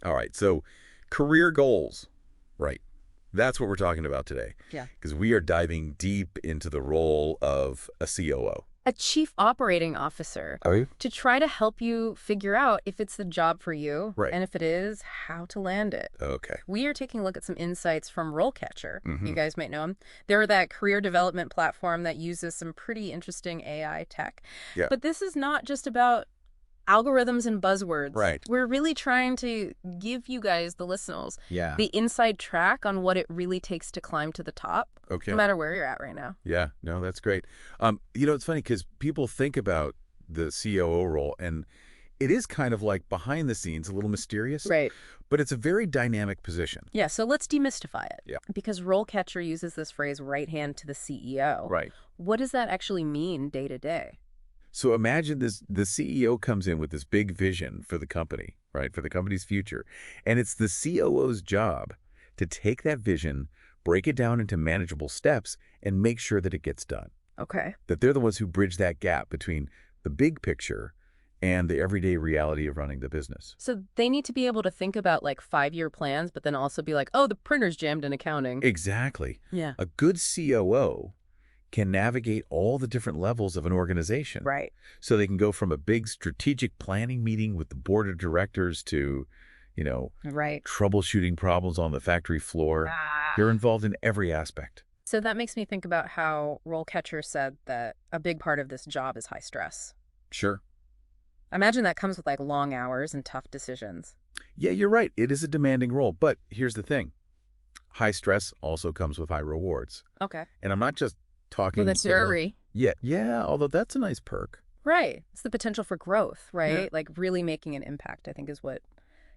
All right, so career goals, right? That's what we're talking about today. Yeah. Because we are diving deep into the role of a COO. A chief operating officer, Are you? to try to help you figure out if it's the job for you, Right. and if it is, how to land it. Okay. We are taking a look at some insights from RoleCatcher. Mhm. You guys might know them. They're that career development platform that uses some pretty interesting AI tech. Yeah. But this is not just about algorithms and buzzwords. Right. We're really trying to give you guys, the listeners, Yeah. the inside track on what it really takes to climb to the top, Okay. no matter where you're at right now. Yeah, no, that's great. It's funny because people think about the COO role, and it is kind of like behind the scenes, a little mysterious, Right. but it's a very dynamic position. Yeah, so let's demystify it. Yeah. Because RoleCatcher uses this phrase, right hand to the CEO. Right. What does that actually mean day to day? So imagine the CEO comes in with this big vision for the company, right, for the company's future, and it's the COO's job to take that vision, break it down into manageable steps, and make sure that it gets done. Okay. That they're the ones who bridge that gap between the big picture and the everyday reality of running the business. So they need to be able to think about like 5-year plans, but then also be like, oh, the printer's jammed in accounting. Exactly. Yeah. A good COO can navigate all the different levels of an organization. Right. So they can go from a big strategic planning meeting with the board of directors to, Right. troubleshooting problems on the factory floor. You're involved in every aspect. So that makes me think about how RoleCatcher said that a big part of this job is high stress. Sure. I imagine that comes with like long hours and tough decisions. Yeah, you're right. It is a demanding role. But here's the thing. High stress also comes with high rewards. Okay. And I'm not just talking... With a jury. Yeah, although that's a nice perk. Right. It's the potential for growth, right? Yeah. Like really making an impact, I think, is what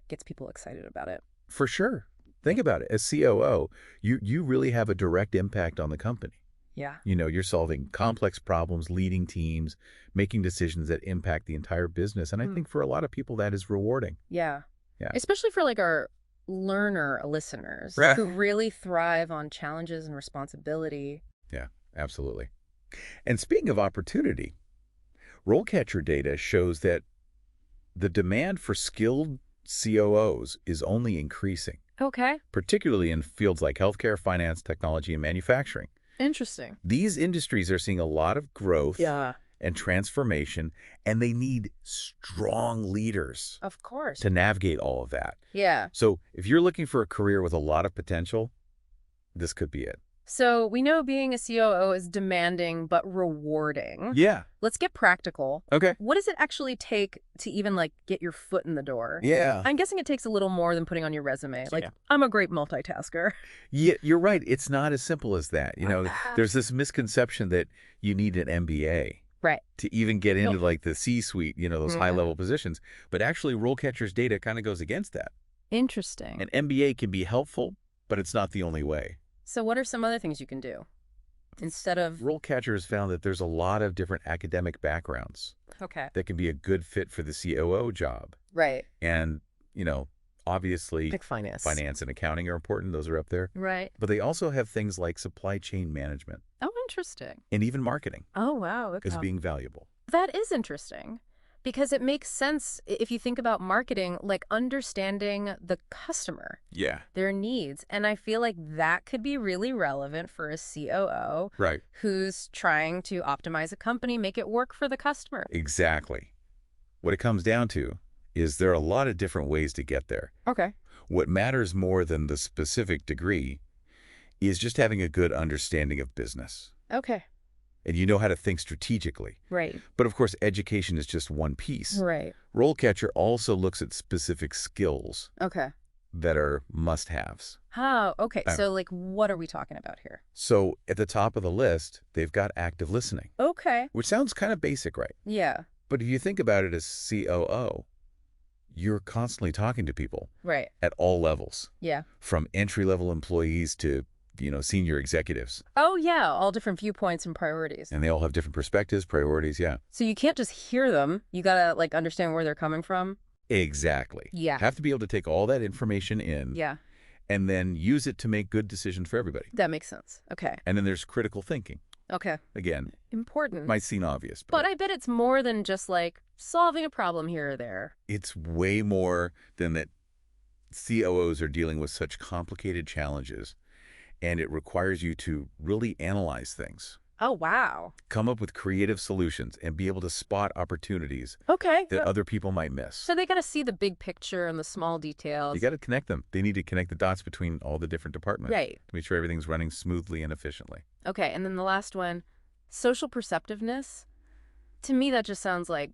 gets people excited about it. For sure. Think about it. As COO, you really have a direct impact on the company. Yeah. You're solving complex problems, leading teams, making decisions that impact the entire business. And I think for a lot of people, that is rewarding. Yeah. Yeah. Especially for like our learner listeners Right. who really thrive on challenges and responsibility. Yeah, absolutely. And speaking of opportunity, RoleCatcher data shows that the demand for skilled COOs is only increasing, Okay. particularly in fields like healthcare, finance, technology, and manufacturing. Interesting. These industries are seeing a lot of growth Yeah. and transformation, and they need strong leaders Of course. to navigate all of that. Yeah. So if you're looking for a career with a lot of potential, this could be it. So we know being a COO is demanding but rewarding. Yeah. Let's get practical. Okay. What does it actually take to even like get your foot in the door? Yeah. I'm guessing it takes a little more than putting on your resume. Like, Yeah. I'm a great multitasker. Yeah, you're right. It's not as simple as that. There's this misconception that you need an MBA Right. to even get into like the C-suite, those high-level positions. But actually, RoleCatcher's data kind of goes against that. Interesting. An MBA can be helpful, but it's not the only way. So what are some other things you can do instead of... RoleCatcher has found that there's a lot of different academic backgrounds Okay. that can be a good fit for the COO job. Right. And, obviously, Pick finance. finance and accounting are important. Those are up there. Right. But they also have things like supply chain management Oh, interesting. and even marketing Oh, wow. Okay. as being valuable. That is interesting because it makes sense if you think about marketing, like understanding the customer, Yeah. their needs. And I feel like that could be really relevant for a COO Right. who's trying to optimize a company, make it work for the customer. Exactly. What it comes down to is there are a lot of different ways to get there. Okay. What matters more than the specific degree is just having a good understanding of business. Okay. And you know how to think strategically. Right. But of course, education is just one piece. Right. RoleCatcher also looks at specific skills Okay. that are must-haves. Oh, okay. So like, what are we talking about here? So at the top of the list, they've got active listening, Okay. which sounds kind of basic, right? Yeah. But if you think about it as COO, you're constantly talking to people Right. at all levels, Yeah. from entry-level employees to, senior executives. Oh, yeah. All different viewpoints and priorities. And they all have different perspectives, priorities, yeah. So you can't just hear them. You gotta like understand where they're coming from. Exactly. Yeah. Have to be able to take all that information in Yeah. and then use it to make good decisions for everybody. That makes sense. Okay. And then there's critical thinking. Okay. Again, Important. might seem obvious, But I bet it's more than just like solving a problem here or there. it's way more than that. COOs are dealing with such complicated challenges, and it requires you to really analyze things, Oh, wow. come up with creative solutions, and be able to spot opportunities Okay. that other people might miss. So they got to see the big picture and the small details. You got to connect them. They need to connect the dots between all the different departments Right. to make sure everything's running smoothly and efficiently. Okay, and then the last one, social perceptiveness. To me, that just sounds like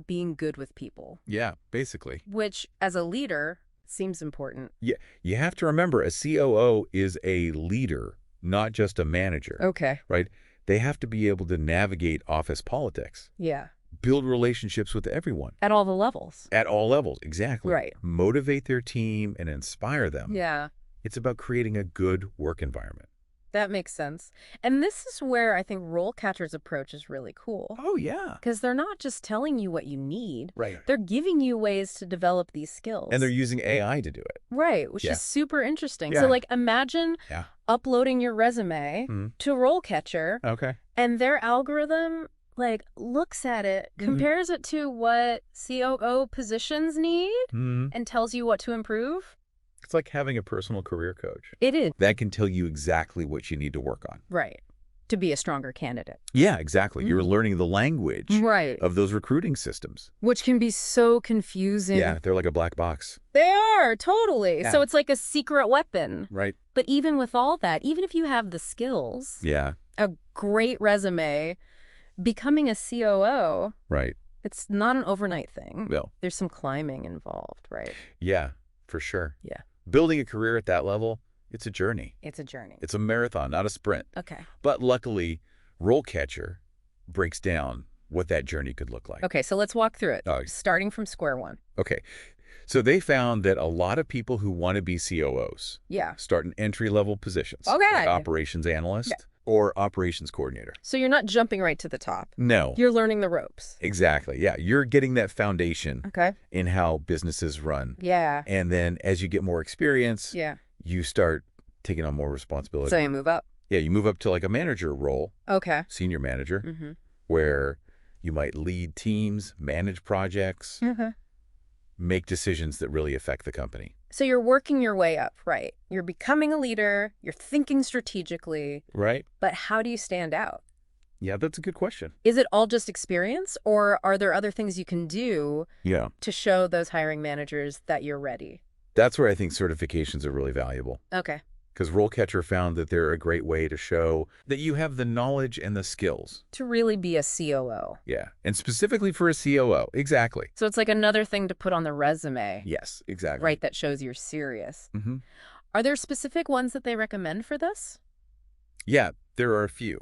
being good with people, Yeah, basically. which as a leader seems important. Yeah, you have to remember a COO is a leader, not just a manager, Okay. right? They have to be able to navigate office politics, Yeah. build relationships with everyone At all the levels. at all levels. Exactly. Right. Motivate their team and inspire them. Yeah. It's about creating a good work environment. That makes sense. And this is where I think RoleCatcher's approach is really cool. Oh, yeah. Because they're not just telling you what you need. Right. They're giving you ways to develop these skills. And they're using AI to do it. Right, which Yeah. is super interesting. Yeah. So, like, imagine Yeah. uploading your resume Mhm. to RoleCatcher, Okay. and their algorithm, like, looks at it, compares it to what COO positions need, Mhm. and tells you what to improve. It's like having a personal career coach. It is. That can tell you exactly what you need to work on. Right. To be a stronger candidate. Yeah, exactly. You're learning the language Right. of those recruiting systems. Which can be so confusing. Yeah, they're like a black box. They are, totally. Yeah. So it's like a secret weapon. Right. But even with all that, even if you have the skills, Yeah, a great resume, becoming a COO, right. it's not an overnight thing. Well, There's some climbing involved, right? yeah, for sure. Yeah. Building a career at that level, it's a journey. It's a journey. It's a marathon, not a sprint. Okay. But luckily, RoleCatcher breaks down what that journey could look like. Okay, so let's walk through it, Oh. starting from square one. Okay. So they found that a lot of people who want to be COOs Yeah. start in entry-level positions, Okay. like operations analyst or operations coordinator. So you're not jumping right to the top. No. You're learning the ropes. Exactly. Yeah, you're getting that foundation Okay. in how businesses run. Yeah. And then as you get more experience, Yeah. you start taking on more responsibility. So you move up. Yeah, you move up to like a manager role, Okay. senior manager, Mm-hmm. where you might lead teams, manage projects, Mm-hmm. make decisions that really affect the company. So you're working your way up, right? You're becoming a leader, you're thinking strategically, Right? but how do you stand out? Yeah, that's a good question. Is it all just experience, or are there other things you can do Yeah. to show those hiring managers that you're ready? That's where I think certifications are really valuable. Okay. Because RoleCatcher found that they're a great way to show that you have the knowledge and the skills. To really be a COO. Yeah. And specifically for a COO. Exactly. So it's like another thing to put on the resume, Yes, exactly. right, that shows you're serious. Mm-hmm. Are there specific ones that they recommend for this? Yeah, there are a few.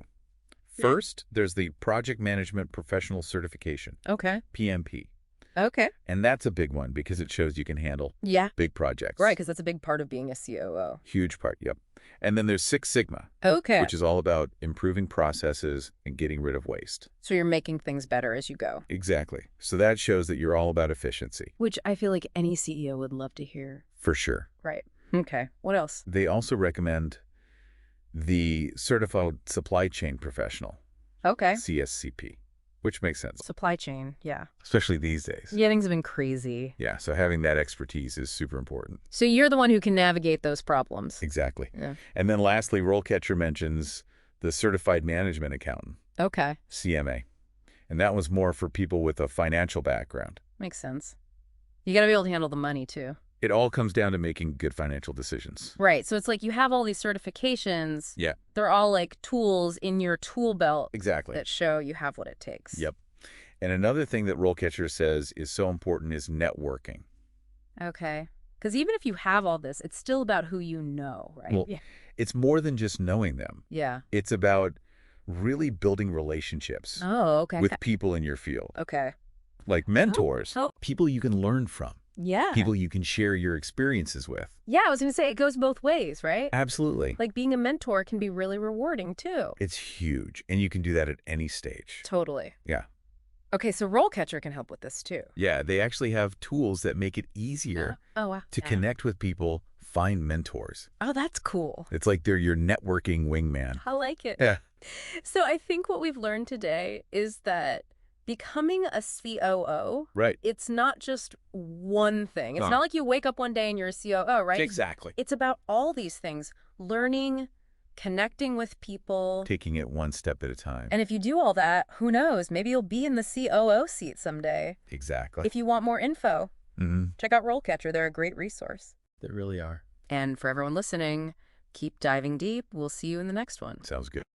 First, there's the Project Management Professional Certification, Okay. PMP. Okay. And that's a big one because it shows you can handle Yeah. big projects. Right, because that's a big part of being a COO. Huge part, yep. And then there's Six Sigma, Okay. which is all about improving processes and getting rid of waste. So you're making things better as you go. Exactly. So that shows that you're all about efficiency, Which I feel like any CEO would love to hear. for sure. Right. Okay. What else? They also recommend the Certified Supply Chain Professional, Okay. CSCP, which makes sense, Supply chain. Yeah. especially these days. Yeah, things have been crazy. Yeah, so having that expertise is super important. So you're the one who can navigate those problems. Exactly. Yeah. And then lastly, RoleCatcher mentions the Certified Management Accountant, Okay. CMA. And that was more for people with a financial background. Makes sense. You got to be able to handle the money too. It all comes down to making good financial decisions. Right. So it's like you have all these certifications. Yeah. They're all like tools in your tool belt Exactly. that show you have what it takes. Yep. And another thing that RoleCatcher says is so important is networking. Okay. Because even if you have all this, it's still about who you know, right? Well, Yeah. It's more than just knowing them. Yeah. It's about really building relationships Oh, okay. with people in your field, Okay. like mentors, Oh. people you can learn from, Yeah. people you can share your experiences with. Yeah, I was going to say it goes both ways, right? Absolutely. Like being a mentor can be really rewarding too. It's huge, and you can do that at any stage. Totally. Yeah. Okay, so RoleCatcher can help with this too. Yeah, they actually have tools that make it easier Oh, wow. to Yeah. connect with people, find mentors. Oh, that's cool. It's like they're your networking wingman. I like it. Yeah. So I think what we've learned today is that Becoming a COO, Right. it's not just one thing. It's Huh. not like you wake up one day and you're a COO, right? Exactly. It's about all these things. Learning, connecting with people. Taking it one step at a time. And if you do all that, who knows? Maybe you'll be in the COO seat someday. Exactly. If you want more info, check out RoleCatcher. They're a great resource. They really are. And for everyone listening, keep diving deep. We'll see you in the next one. Sounds good.